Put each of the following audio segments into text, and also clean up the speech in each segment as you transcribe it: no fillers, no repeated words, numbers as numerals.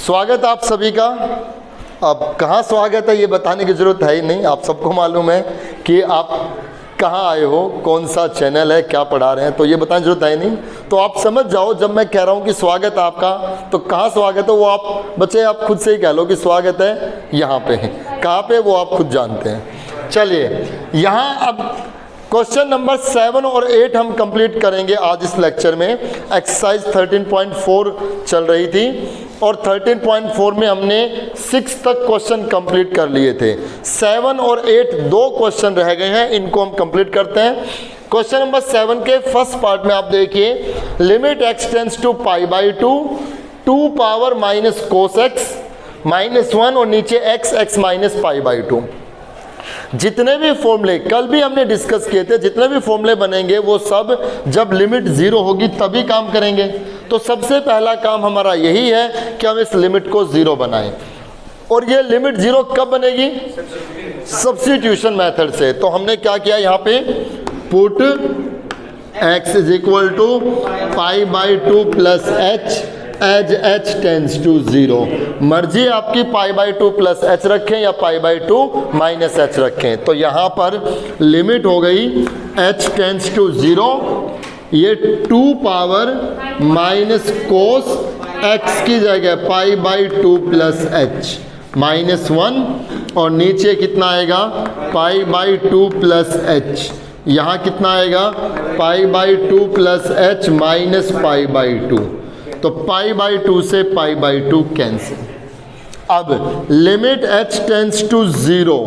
स्वागत आप सभी का। अब कहाँ स्वागत है ये बताने की ज़रूरत है ही नहीं, आप सबको मालूम है कि आप कहाँ आए हो, कौन सा चैनल है, क्या पढ़ा रहे हैं, तो ये बताने की ज़रूरत है ही नहीं। तो आप समझ जाओ जब मैं कह रहा हूँ कि स्वागत आपका, तो कहाँ स्वागत है वो आप बच्चे आप खुद से ही कह लो कि स्वागत है यहाँ पे है, कहाँ पे वो आप खुद जानते हैं। चलिए यहाँ अब क्वेश्चन नंबर 7 और 8 हम कंप्लीट करेंगे आज इस लेक्चर में। एक्सरसाइज 13.4 चल रही थी और 13.4 में हमने 6 तक क्वेश्चन कंप्लीट कर लिए थे। 7 और 8 दो क्वेश्चन रह गए हैं, इनको हम कंप्लीट करते हैं। क्वेश्चन नंबर 7 के फर्स्ट पार्ट में आप देखिए, limit x tends to π/2 2 power minus cos x -1 और नीचे x माइनस π/2। जितने भी फॉर्मूले कल भी हमने डिस्कस किए थे, जितने भी फॉर्मूले बनेंगे वो सब जब लिमिट 0 होगी तभी काम करेंगे। तो सबसे पहला काम हमारा यही है कि हम इस लिमिट को 0 बनाएं। और ये लिमिट 0 कब बनेगी? सब्स्टिट्यूशन मेथड से। तो हमने क्या किया यहाँ पे, put x is equal to π/2 plus h as h tends to 0। मर्जी आपकी π/2 प्लस h रखें या π/2 माइनस h रखें। तो यहाँ पर लिमिट हो गई h टेंड्स टू 0, ये 2 पावर माइनस कोस x की जगह π/2 प्लस h -1 और नीचे कितना आएगा π/2 प्लस h। यहाँ कितना आएगा π/2 प्लस h माइनस π/2। तो π/2 से π/2 कैंसिल। अब limit h tends to 0,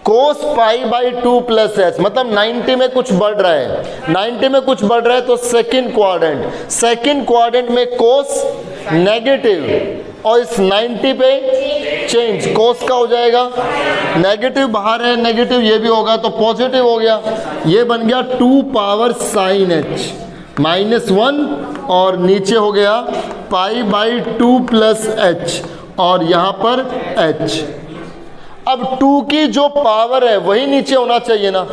cos π/2 plus h मतलब 90 में कुछ बढ़ रहा है, 90 में कुछ बढ़ रहा है तो सेकंड क्वाड्रेंट में कोस नेगेटिव और इस 90 पे चेंज, कोस का हो जाएगा नेगेटिव, बाहर है नेगेटिव, ये भी होगा तो पॉजिटिव हो गया। ये बन गया 2 पावर साइन h -1 और नीचे हो गया π/2 प्लस h और यहाँ पर h। अब 2 की जो पावर है वही नीचे होना चाहिए ना,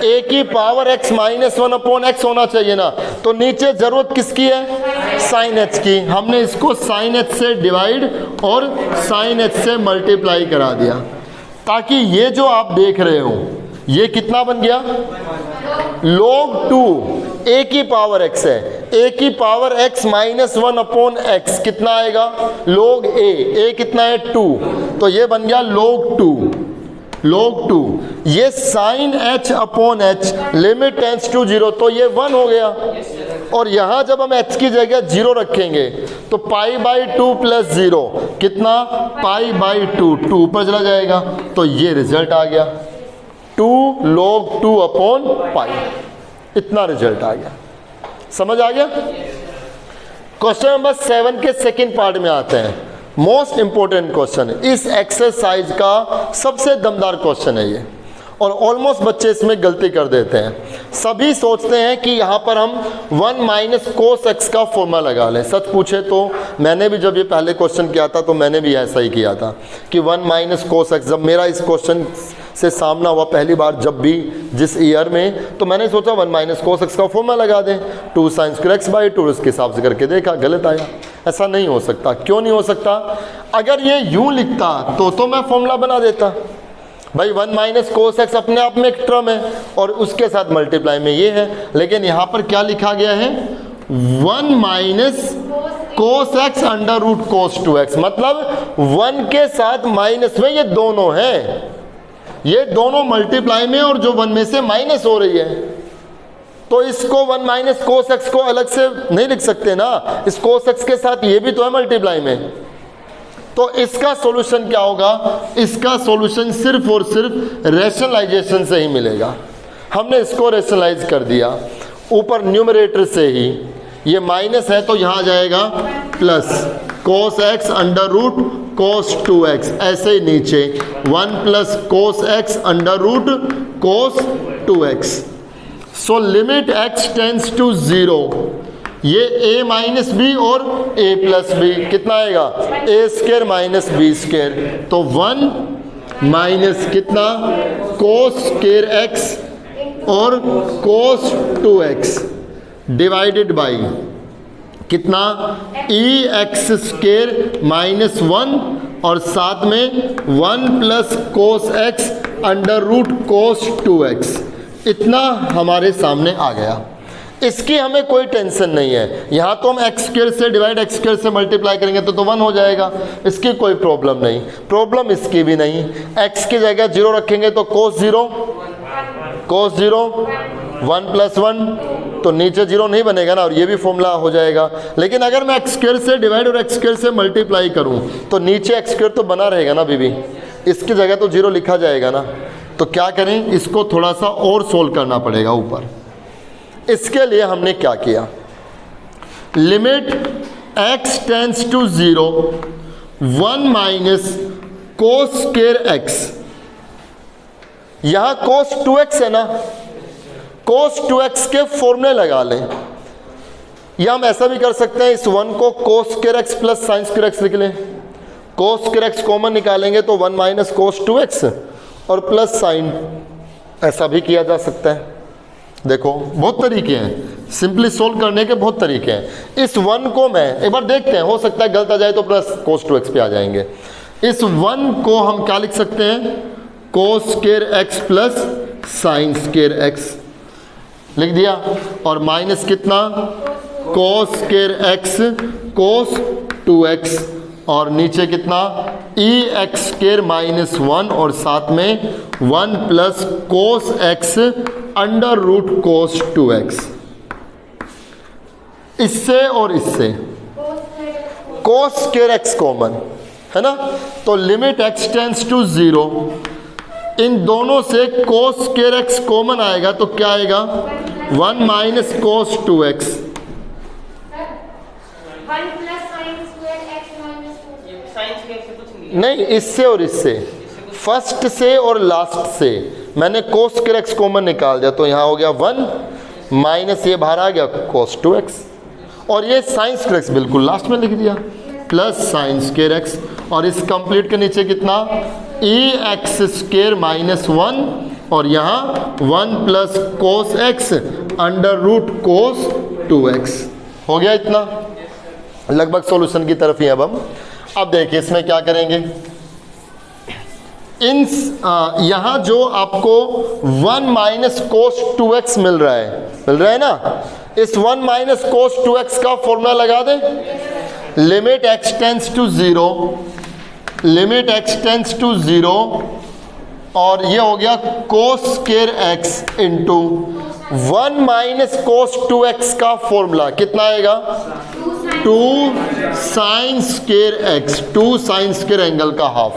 a की पावर x -1/x होना चाहिए ना। तो नीचे जरूरत किसकी है? साइन h की। हमने इसको साइन h से डिवाइड और साइन h से मल्टीप्लाई करा दिया, ताकि ये जो आप देख रहे हो ये कितना बन गया, log 2 a की पावर x है, a की पावर x -1/x कितना आएगा, log a कितना है 2, तो ये बन गया log 2। ये sin h/h limit tends to 0, तो ये 1 हो गया। और यहाँ जब हम h की जगह 0 रखेंगे तो π/2 प्लस 0 कितना, π/2 2 ऊपर चला जाएगा, तो ये रिजल्ट आ गया 2 log 2/π। इतना रिजल्ट आ गया, समझ आ गया। क्वेश्चन नंबर 7 के सेकंड पार्ट में आते हैं। मोस्ट इंपोर्टेंट क्वेश्चन है, इस एक्सरसाइज का सबसे दमदार क्वेश्चन है ये, और ऑलमोस्ट बच्चे इसमें गलती कर देते हैं। सभी सोचते हैं कि यहाँ पर हम 1 माइनस कोस x का फॉर्मूला लगा लें। सच पूछे तो मैंने भी जब ये पहले क्वेश्चन किया था तो मैंने भी ऐसा ही किया था कि 1 माइनस कोस x। जब मेरा इस क्वेश्चन से सामना हुआ पहली बार, जब भी जिस ईयर में, तो मैंने सोचा 1 माइनस कोस x का फॉर्मूला लगा दें, 2 साइन स्क्वायर x/2, उसके हिसाब से करके देखा, गलत आया। ऐसा नहीं हो सकता। क्यों नहीं हो सकता? अगर ये यूं लिखता तो मैं फॉर्मूला बना देता। भाई 1 माइनस कोस x अपने आप में एक टर्म है और उसके साथ मल्टीप्लाई में ये है, लेकिन यहाँ पर क्या लिखा गया है, 1 minus cos x under root cos 2x, मतलब 1 के साथ माइनस में ये दोनों हैं, ये दोनों मल्टीप्लाई में और जो 1 में से माइनस हो रही है। तो इसको 1 माइनस कोस x को अलग से नहीं लिख सकते ना, इस कोस x के साथ ये भी तो है मल्टीप्लाई में। तो इसका सॉल्यूशन क्या होगा? इसका सॉल्यूशन सिर्फ और सिर्फ रैशनलाइजेशन से ही मिलेगा। हमने इसको रैशनलाइज कर दिया, ऊपर न्यूमरेटर से ही, ये माइनस है तो यहाँ जाएगा plus cos x under root cos 2x, ऐसे ही नीचे 1 plus cos x under root cos 2x। So limit x tends to 0, ये a माइनस बी और a प्लस बी कितना आएगा, a² माइनस b², तो 1 माइनस कितना cos² x और cos 2x डिवाइडेड बाई कितना ई एक्स स्क्वायर माइनस 1 और साथ में 1 plus cos x under root cos 2x, इतना हमारे सामने आ गया। इसकी हमें कोई टेंशन नहीं है, यहाँ तो हम एक्स स्क्वायर से डिवाइड एक्स स्क्वायर से मल्टीप्लाई करेंगे तो 1 हो जाएगा, इसकी कोई प्रॉब्लम नहीं। प्रॉब्लम इसकी भी नहीं, x की जगह 0 रखेंगे तो कोस 0 1 प्लस 1, तो नीचे 0 नहीं बनेगा ना, और ये भी फॉर्मूला हो जाएगा। लेकिन अगर मैं एक्स स्क्वायर से डिवाइड और एक्स स्क्वायर से मल्टीप्लाई करूँ तो नीचे एक्स स्क्वायर तो बना रहेगा ना बीबी, इसकी जगह तो 0 लिखा जाएगा ना। तो क्या करें, इसको थोड़ा सा और सोल्व करना पड़ेगा ऊपर। इसके लिए हमने क्या किया, limit x tends to 0 1 minus cos square x, यहां कोस 2x है ना, कोस 2x के फॉर्मूले लगा लें, या हम ऐसा भी कर सकते हैं, इस 1 को कोस square x plus sign square x लिख लें। कोस स्क्वायर x कॉमन निकालेंगे तो 1 माइनस कोस 2x और प्लस साइन, ऐसा भी किया जा सकता है। देखो बहुत तरीके हैं, सिंपली सोल्व करने के बहुत तरीके हैं। इस 1 को मैं एक बार देखते हैं, हो सकता है गलत आ जाए तो प्लस कोस 2x पे आ जाएंगे। इस 1 को हम क्या लिख सकते हैं, कोस square x plus sign square x लिख दिया, और माइनस कितना कोस स्क्वायर x कोस 2x, और नीचे कितना ई एक्स स्क्वायर माइनस 1 और साथ में 1 plus cos x under root cos 2x। इससे और इससे कोस स्क्वायर x कॉमन है ना, तो लिमिट x टेंड्स टू 0, इन दोनों से कोस स्क्वायर x कॉमन आएगा तो क्या आएगा 1 माइनस कोस 2x, नहीं इससे और इससे, फर्स्ट से और लास्ट से मैंने कोस स्क्वायर x कॉमन निकाल दिया, तो यहाँ हो गया 1 माइनस ये बाहर आ गया कोस 2x, और ये साइन स्क्वायर x बिल्कुल लास्ट में लिख दिया प्लस साइन स्क्वायर x, और इस कंप्लीट के नीचे कितना ई एक्स स्क्वायर माइनस 1 और यहाँ 1 plus cos x under root cos 2x। हो गया इतना, लगभग सॉल्यूशन की तरफ ही अब देखिए इसमें क्या करेंगे, इन यहाँ जो आपको 1 माइनस कोस 2x मिल रहा है ना, इस 1 माइनस कोस 2x का फॉर्मूला लगा दें, limit x tends to 0, limit x tends to 0, और ये हो गया cos square x into 1 minus cos 2x का फॉर्मूला कितना आएगा 2 sine square x, 2 sine square angle का हाफ,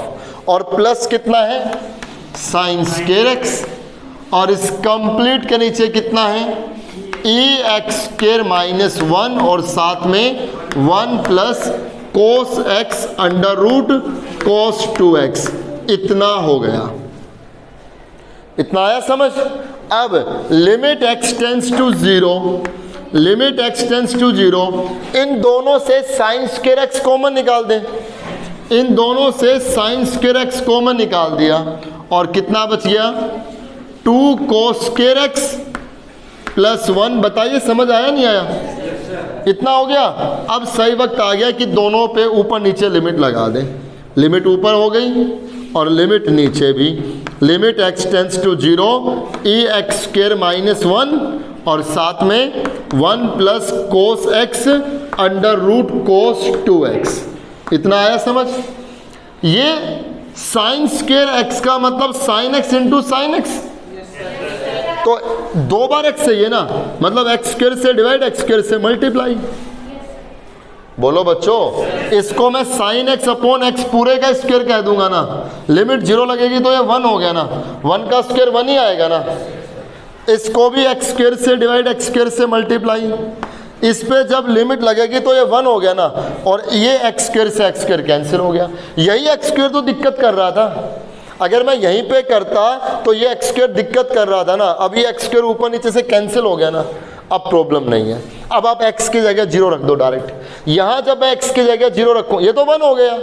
और प्लस कितना है साइन स्क्वायर x, और इस कंप्लीट के नीचे कितना है ई एक्स स्क्वायर माइनस 1 और साथ में 1 plus cos x under root cos 2x। इतना हो गया, इतना आया समझ। अब limit x tends to 0, limit x tends to 0, इन दोनों से साइन स्क्वायर x कॉमन निकाल दें, इन दोनों से साइन स्क्वायर x कॉमन निकाल दिया, और कितना बच गया 2 कोस स्क्वायर x प्लस 1। बताइए समझ आया नहीं आया, इतना हो गया। अब सही वक्त आ गया कि दोनों पे ऊपर नीचे लिमिट लगा दें, लिमिट ऊपर हो गई और लिमिट नीचे भी, limit x tends to 0 e x square minus 1 और साथ में 1 plus cos x under root cos 2x। इतना आया समझ। ये साइन स्क्वायर x का मतलब sine x into sine x, तो 2 बार x है ना, मतलब x स्क्वायर से डिवाइड x स्क्वायर से मल्टीप्लाई। बोलो बच्चों, इसको मैं साइन x अपॉन x पूरे का स्क्वायर कह दूंगा ना, लिमिट 0 लगेगी तो ये 1 हो गया ना, 1 का स्क्वायर 1 ही आएगा ना। इसको भी x स्क्वायर से डिवाइड x स्क्वायर से मल्टीप्लाई, इस पे जब लिमिट लगेगी तो ये 1 हो गया ना, और ये x स्क्वायर से x स्क्वायर कैंसिल हो गया। यही x स्क्वायर तो दिक्कत कर रहा था, अगर मैं यहीं पे करता तो ये x स्क्वायर दिक्कत कर रहा था ना, अब ये x स्क्वायर ऊपर नीचे से कैंसिल हो गया ना, अब प्रॉब्लम नहीं है। अब आप x की जगह 0 रख दो डायरेक्ट, यहाँ जब मैं x की जगह 0 रखूँ ये तो 1 हो गया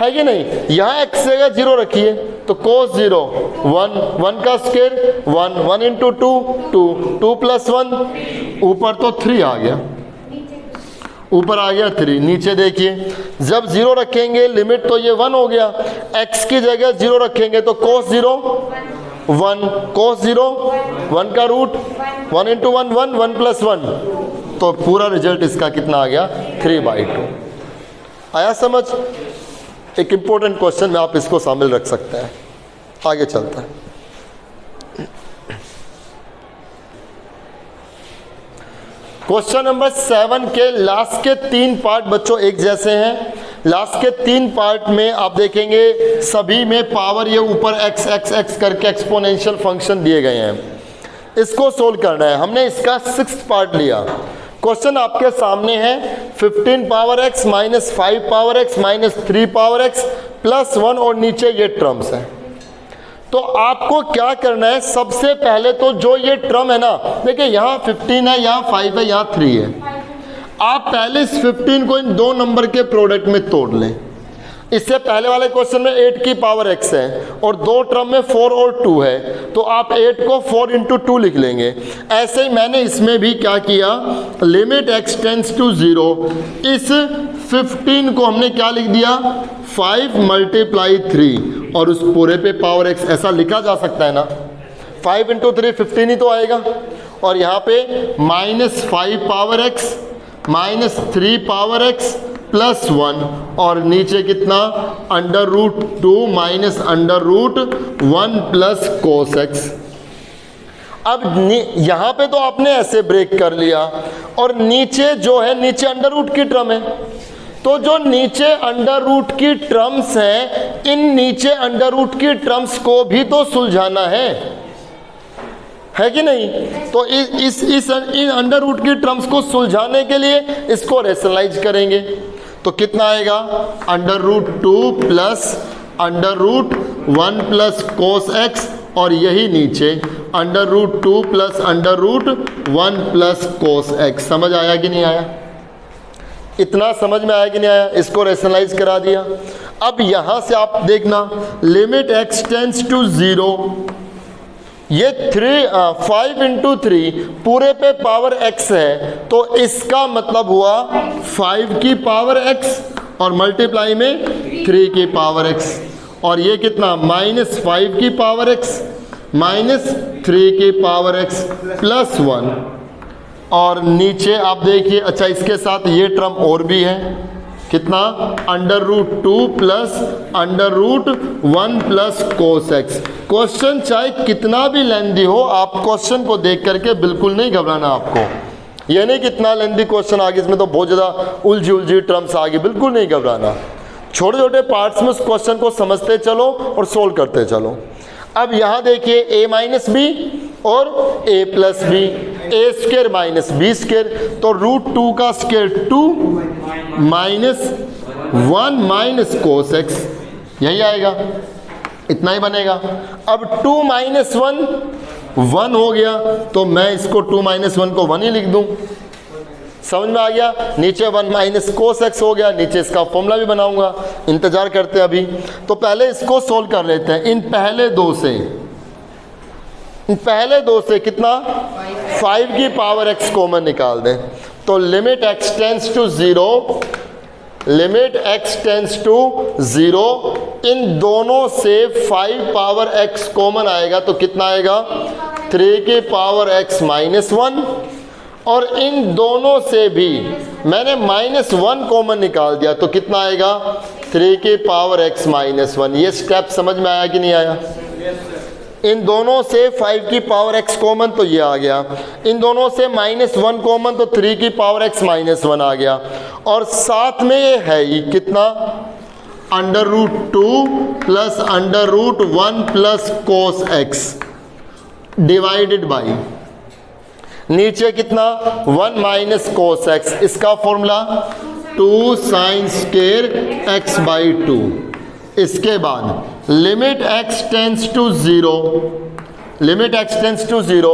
है कि नहीं, यहाँ x की जगह 0 रखिए तो cos 0 1, 1 का स्क्वायर 1, 1 इंटू 2 2, 2 प्लस 1, ऊपर तो 3 आ गया, ऊपर आ गया 3, नीचे देखिए जब 0 रखेंगे लिमिट तो ये 1 हो गया, x की जगह 0 रखेंगे तो cos 0 1, cos 0 1 का रूट 1 इंटू 1 1, 1 प्लस 1, तो पूरा रिजल्ट इसका कितना आ गया 3/2। आया समझ? एक इंपॉर्टेंट क्वेश्चन में आप इसको शामिल रख सकते हैं। आगे चलता है। क्वेश्चन नंबर 7 के लास्ट के 3 पार्ट बच्चों एक जैसे हैं। लास्ट के 3 पार्ट में आप देखेंगे सभी में पावर ये ऊपर x x x करके एक्सपोनेंशियल फंक्शन दिए गए हैं। इसको सोल्व करना है। हमने इसका 6th पार्ट लिया। क्वेश्चन आपके सामने है 15 power x minus 5 power x minus 3 power x plus 1 और नीचे ये टर्म्स हैं। तो आपको क्या करना है, सबसे पहले तो जो ये टर्म है ना, देखिए यहाँ 15 है, यहाँ 5 है, यहाँ 3 है। आप पहले इस 15 को इन दो नंबर के प्रोडक्ट में तोड़ लें। इससे पहले वाले क्वेश्चन में 8 की पावर x है और दो टर्म में 4 और 2 है, तो आप 8 को 4 इंटू 2 लिख लेंगे। ऐसे ही मैंने इसमें भी क्या किया, लिमिट x टेंड्स टू 0, इस 15 को हमने क्या लिख दिया 5 मल्टीप्लाई 3 और उस पूरे पे पावर x, ऐसा लिखा जा सकता है ना। 5 इंटू 3 15 ही तो आएगा। और यहाँ पे -5 power x minus 3 power x plus 1 और नीचे कितना √2 माइनस √1 प्लस कोस x। अब यहाँ पे तो आपने ऐसे ब्रेक कर लिया और नीचे जो है, नीचे √, की टर्म है, तो जो नीचे √, की टर्म्स हैं, इन नीचे √, की टर्म्स को भी तो सुलझाना है कि नहीं। तो इन √, की टर्म्स को सुलझाने के लिए इसको रेशनलाइज करेंगे तो कितना आएगा √2 प्लस √1 प्लस कोस x और यही नीचे √2 प्लस √1 प्लस कोस x। समझ आया कि नहीं आया? इतना समझ में आया कि नहीं आया? इसको रेशनलाइज करा दिया। अब यहां से आप देखना लिमिट x टेंड्स टू 0, ये 5 इंटू 3 पूरे पे पावर x है, तो इसका मतलब हुआ 5 की पावर x और मल्टीप्लाई में 3 की पावर x, और ये कितना -5 की पावर x माइनस 3 की पावर x प्लस 1, और नीचे आप देखिए, अच्छा इसके साथ ये टर्म और भी है, कितना √2 plus √1 plus cos x। Question चाहे कितना भी लेंदी हो, आप क्वेश्चन को देख करके बिल्कुल नहीं घबराना आपको। ये नहीं कितना लेंदी क्वेश्चन आ गया, इसमें तो बहुत ज़्यादा उलझी टर्म्स आ गई, बिल्कुल नहीं घबराना। छोटे छोटे पार्ट्स में उस क्वेश्चन को समझते चलो और सोल्व करते चलो। अब यहाँ देखिए a माइनस बी और a plus B, A square minus B square, तो √2 का square 2 minus 1 minus cos x, यही आएगा, इतना ही बनेगा। अब 2 माइनस 1 1 हो गया, तो मैं इसको 2 माइनस 1 को 1 ही लिख दूं। समझ में आ गया? नीचे 1 माइनस कोस x हो गया, नीचे इसका फॉर्मूला भी बनाऊंगा, इंतजार करते हैं अभी। तो पहले इसको सोल्व कर लेते हैं। इन पहले दो से कितना 5 की पावर x कॉमन निकाल दें, तो limit x tends to 0, limit x tends to 0, इन दोनों से 5 पावर x कॉमन आएगा तो कितना आएगा 3 की पावर x माइनस 1, और इन दोनों से भी मैंने -1 कॉमन निकाल दिया तो कितना आएगा 3 की पावर x माइनस 1। ये स्टेप समझ में आया कि नहीं आया? इन दोनों से 5 की पावर x कॉमन तो ये आ गया, इन दोनों से -1 कॉमन तो 3 की पावर x माइनस 1 आ गया, और साथ में ये है ही कितना √2 plus √1 plus cos x divided by नीचे कितना 1 माइनस कोस x, इसका formula 2 sine square x by 2। इसके बाद limit x tends to 0, limit x tends to 0,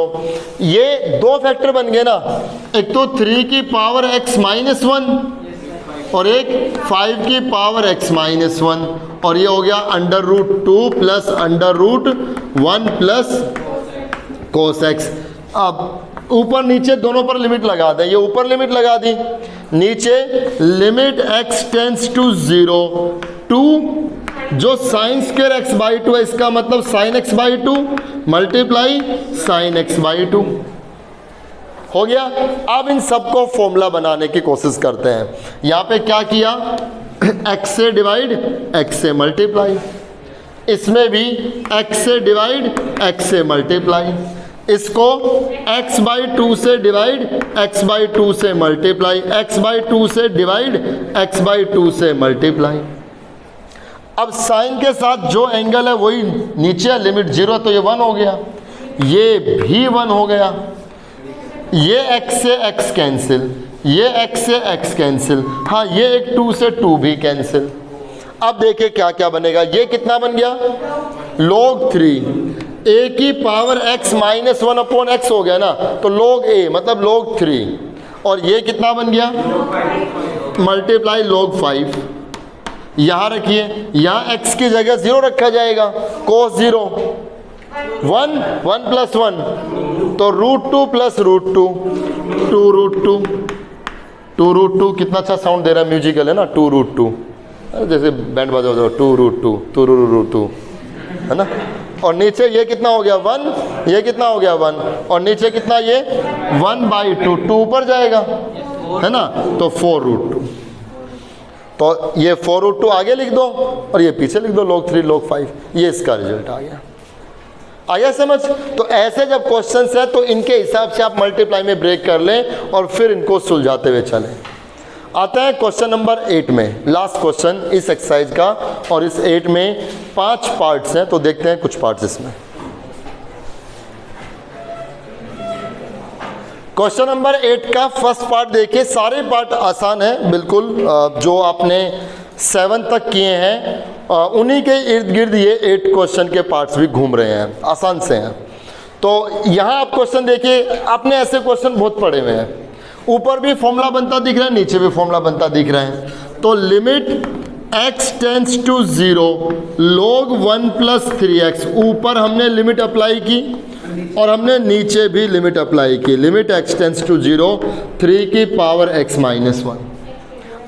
ये दो फैक्टर बन गए ना, एक तो 3 की पावर x माइनस 1 और एक 5 की पावर x माइनस 1, और ये हो गया √2 प्लस √1 प्लस कोस x। अब ऊपर नीचे दोनों पर लिमिट लगा दें। ये ऊपर लिमिट लगा दी, नीचे limit x tends to 0 to जो साइन स्क्वायर एक्स बाई 2 है, इसका मतलब sine x by 2 multiply sine x by 2 हो गया। अब इन सबको फॉर्मूला बनाने की कोशिश करते हैं। यहाँ पे क्या किया, x से डिवाइड x से मल्टीप्लाई, इसमें भी x से डिवाइड x से मल्टीप्लाई, इसको x बाई 2 से डिवाइड x बाई 2 से मल्टीप्लाई, x बाई 2 से डिवाइड x बाई 2 से मल्टीप्लाई। अब साइन के साथ जो एंगल है वही नीचे है, लिमिट 0 तो ये 1 हो गया, ये भी 1 हो गया, ये x से x कैंसिल, ये x से x कैंसिल, हाँ ये एक 2 से 2 भी कैंसिल। अब देखिए क्या क्या बनेगा, ये कितना बन गया log 3 a की power x minus 1 upon x हो गया ना, तो log a मतलब log 3, और ये कितना बन गया मल्टीप्लाई log 5। यहाँ रखिए, यहाँ x की जगह 0 रखा जाएगा, cos 0 1 1 प्लस 1 तो √2 प्लस √2 2√2 कितना अच्छा साउंड दे रहा है, म्यूजिकल है ना, 2√2 जैसे बैंड बजा दो 2√2 है ना। और नीचे ये कितना हो गया 1, ये कितना हो गया 1, और नीचे कितना ये 1/2 2 ऊपर जाएगा है ना, तो 4√2, तो ये 4√2 आगे लिख दो और ये पीछे लिख दो log 3 log 5, ये इसका रिजल्ट आ गया। आया समझ? तो ऐसे जब क्वेश्चंस है तो इनके हिसाब से आप मल्टीप्लाई में ब्रेक कर लें और फिर इनको सुलझाते हुए चलें। आता है क्वेश्चन नंबर 8 में, लास्ट क्वेश्चन इस एक्सरसाइज का, और इस 8 में 5 पार्ट्स हैं, तो देखते हैं कुछ पार्ट्स इसमें। क्वेश्चन नंबर 8 का फर्स्ट पार्ट देखिए, सारे पार्ट आसान है बिल्कुल, जो आपने 7 तक किए हैं उन्हीं के इर्द गिर्द ये 8 क्वेश्चन के पार्ट्स भी घूम रहे हैं, आसान से हैं। तो यहाँ आप क्वेश्चन देखिए, आपने ऐसे क्वेश्चन बहुत पढ़े हुए हैं, ऊपर भी फॉर्मूला बनता दिख रहा है, नीचे भी फॉर्मूला बनता दिख रहा है। तो limit x tends to 0 log 1 plus 3x, ऊपर हमने लिमिट अप्लाई की और हमने नीचे भी लिमिट अप्लाई की, लिमिट x टेंस टू 0 3 की पावर x माइनस 1।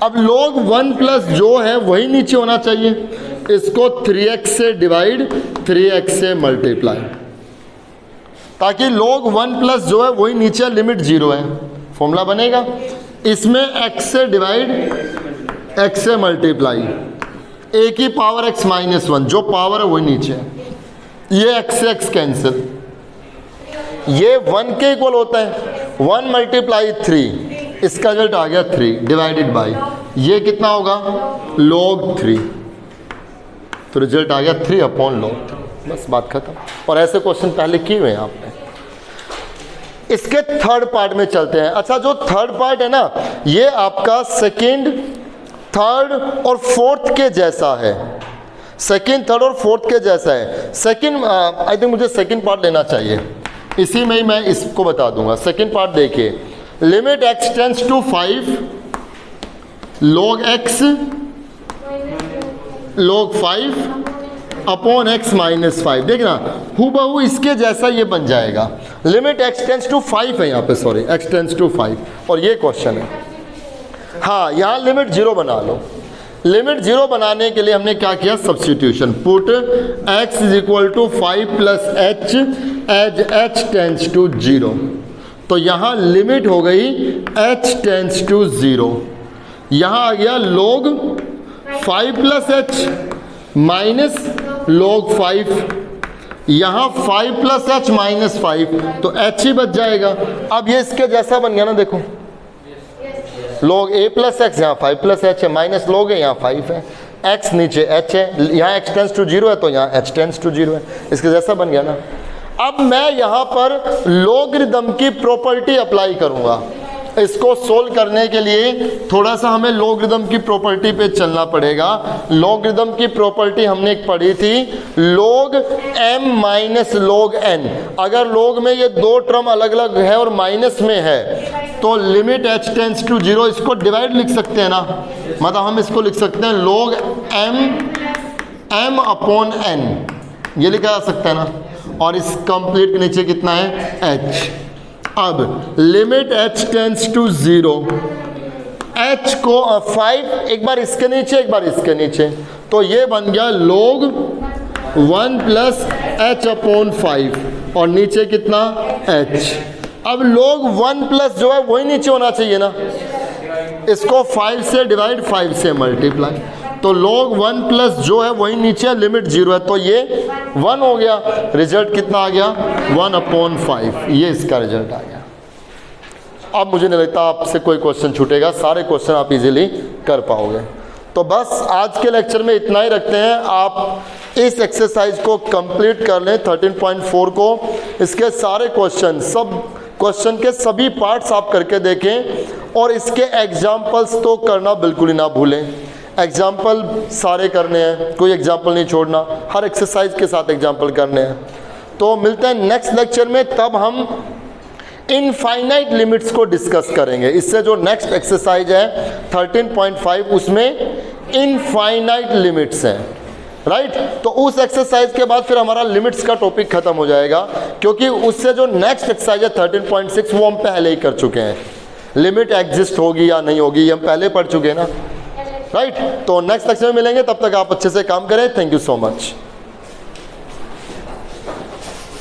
अब log 1 प्लस जो है वही नीचे होना चाहिए, इसको 3x से डिवाइड 3x से मल्टीप्लाई, ताकि log 1 प्लस जो है वही नीचे, लिमिट 0 है, फॉर्मूला बनेगा। इसमें x से डिवाइड x से मल्टीप्लाई, a की पावर x माइनस 1 जो पावर है वही नीचे है, ये x से x कैंसिल, ये 1 के इक्वल होता है, 1 मल्टीप्लाई 3, इसका रिजल्ट आ गया 3 डिवाइडेड बाई, ये कितना होगा log 3, तो रिजल्ट आ गया 3 अपॉन log 3, बस बात खत्म। और ऐसे क्वेश्चन पहले किए हुए हैं आपने। इसके थर्ड पार्ट में चलते हैं। अच्छा, जो थर्ड पार्ट है ना, ये आपका सेकंड, थर्ड और फोर्थ के जैसा है, सेकंड, थर्ड और फोर्थ के जैसा है। सेकंड आई थिंक मुझे सेकंड पार्ट लेना चाहिए, इसी में ही मैं इसको बता दूंगा। सेकंड पार्ट देखिए, limit x tends to 5 log x log 5 upon x minus 5, देखना हूबहू इसके जैसा ये बन जाएगा। लिमिट x टेंस टू 5 है यहाँ पे, सॉरी x टेंस टू 5, और ये क्वेश्चन है। हाँ, यहाँ लिमिट 0 बना लो। लिमिट 0 बनाने के लिए हमने क्या किया, substitution, put x is equal to 5 plus h as h tends to 0, तो यहाँ लिमिट हो गई h टेंस टू 0, यहाँ आ गया log 5 plus h minus log 5, यहाँ 5 प्लस h माइनस 5, तो h ही बच जाएगा। अब ये इसके जैसा बन गया ना, देखो log a प्लस x, यहाँ 5 प्लस h है, माइनस log है, यहाँ 5 है, x नीचे h है, यहाँ x टेंस टू 0 है तो यहाँ h टेंस टू 0 है, इसके जैसा बन गया ना। अब मैं यहाँ पर लॉगरिदम की प्रॉपर्टी अप्लाई करूँगा। इसको सोल्व करने के लिए थोड़ा सा हमें लॉगरिदम की प्रॉपर्टी पे चलना पड़ेगा। लॉगरिदम की प्रॉपर्टी हमने एक पढ़ी थी, log m minus log n। अगर log में ये दो टर्म अलग अलग है और माइनस में है तो लिमिट h टेंस टू 0, इसको डिवाइड लिख सकते हैं ना, मतलब हम इसको लिख सकते हैं log m अपॉन n, ये लिखा जा सकता है ना। और इस कंप्लीट के नीचे कितना है h, अब limit h tends to 0, h को 5, एक बार इसके नीचे एक बार इसके नीचे, तो ये बन गया log 1 प्लस h अपॉन 5 और नीचे कितना h। अब log 1 प्लस जो है वही नीचे होना चाहिए ना, इसको 5 से डिवाइड 5 से मल्टीप्लाई, तो log 1 प्लस जो है वही नीचे, लिमिट 0 है तो ये 1 हो गया। रिजल्ट कितना आ गया 1 अपॉन 5, ये इसका रिजल्ट आ गया। अब मुझे नहीं लगता आपसे कोई क्वेश्चन छूटेगा, सारे क्वेश्चन आप इजीली कर पाओगे। तो बस आज के लेक्चर में इतना ही रखते हैं। आप इस एक्सरसाइज को कंप्लीट कर लें 13.4 को, इसके सारे क्वेश्चन, सब क्वेश्चन के सभी पार्ट्स आप करके देखें और इसके एग्जाम्पल्स तो करना बिल्कुल ही ना भूलें। एग्जाम्पल सारे करने हैं, कोई एग्जाम्पल नहीं छोड़ना, हर एक्सरसाइज के साथ एग्जाम्पल करने हैं। तो मिलते हैं नेक्स्ट लेक्चर में, तब हम इनफाइनाइट लिमिट्स को डिस्कस करेंगे। इससे जो नेक्स्ट एक्सरसाइज है 13.5 उसमें इनफाइनाइट लिमिट्स हैं, राइट। तो उस एक्सरसाइज के बाद फिर हमारा लिमिट्स का टॉपिक खत्म हो जाएगा, क्योंकि उससे जो नेक्स्ट एक्सरसाइज है 13.6 वो हम पहले ही कर चुके हैं। लिमिट एग्जिस्ट होगी या नहीं होगी ये हम पहले पढ़ चुके हैं ना, राइट। तो नेक्स्ट लेक्चर में मिलेंगे, तब तक आप अच्छे से काम करें। Thank you so much.